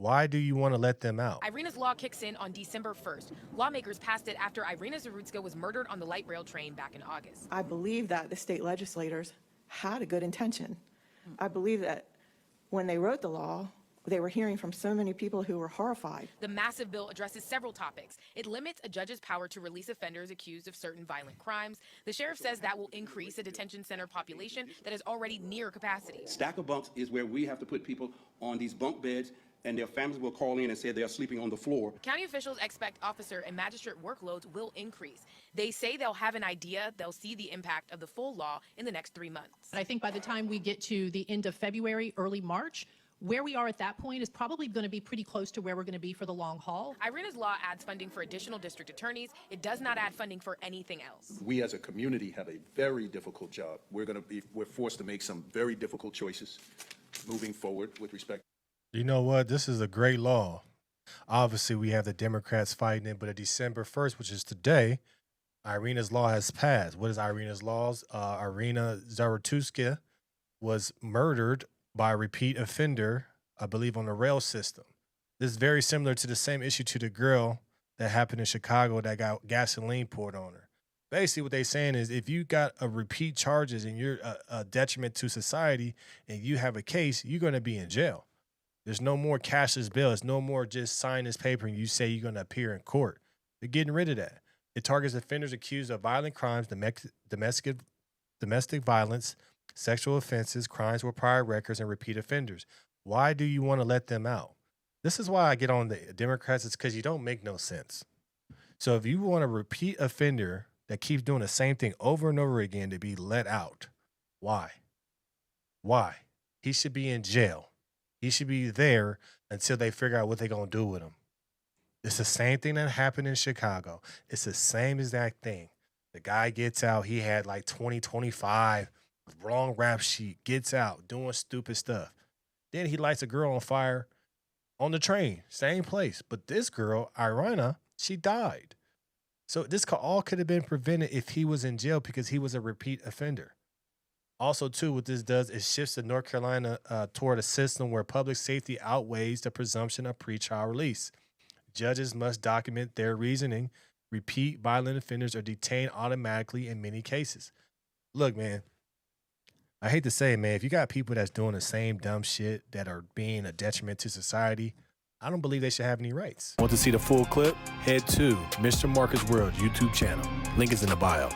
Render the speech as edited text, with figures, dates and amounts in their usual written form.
Why do you want to let them out? Irina's law kicks in on December 1st. Lawmakers passed it after Irina Zarutska was murdered on the light rail train back in August. I believe that the state legislators had a good intention. I believe that when they wrote the law, they were hearing from so many people who were horrified. The massive bill addresses several topics. It limits a judge's power to release offenders accused of certain violent crimes. The sheriff says that will increase a detention center population that is already near capacity. Stack of bunks is where we have to put people on these bunk beds, and their families will call in and say they are sleeping on the floor. County officials expect officer and magistrate workloads will increase. They say they'll have an idea, they'll see the impact of the full law in the next 3 months. I think by the time we get to the end of February, early March, where we are at that point is probably going to be pretty close to where we're going to be for the long haul. Irina's law adds funding for additional district attorneys. It does not add funding for anything else. We as a community have a very difficult job. We're forced to make some very difficult choices moving forward with respect. You know what? This is a great law. Obviously, we have the Democrats fighting it, but on December 1st, which is today, Irina's law has passed. What is Irina's laws? Irina Zarutska was murdered by a repeat offender, I believe, on the rail system. This is very similar to the same issue to the girl that happened in Chicago that got gasoline poured on her. Basically, what they're saying is if you got a repeat charges and you're a detriment to society and you have a case, you're going to be in jail. There's no more cashless bail. It's no more just sign this paper and you say you're going to appear in court. They're getting rid of that. It targets offenders accused of violent crimes, domestic violence, sexual offenses, crimes with prior records, and repeat offenders. Why do you want to let them out? This is why I get on the Democrats. It's because you don't make no sense. So if you want a repeat offender that keeps doing the same thing over and over again to be let out, why? Why? He should be in jail. He should be there until they figure out what they're going to do with him. It's the same thing that happened in Chicago. It's the same exact thing. The guy gets out. He had like 25, wrong rap sheet, gets out, doing stupid stuff. Then he lights a girl on fire on the train, same place. But this girl, Irina, she died. So this all could have been prevented if he was in jail because he was a repeat offender. Also, too, what this does is shifts the North Carolina toward a system where public safety outweighs the presumption of pretrial release. Judges must document their reasoning. Repeat violent offenders are detained automatically in many cases. Look, man, I hate to say it, man, if you got people that's doing the same dumb shit that are being a detriment to society, I don't believe they should have any rights. Want to see the full clip? Head to Mr. Marcus World YouTube channel. Link is in the bio.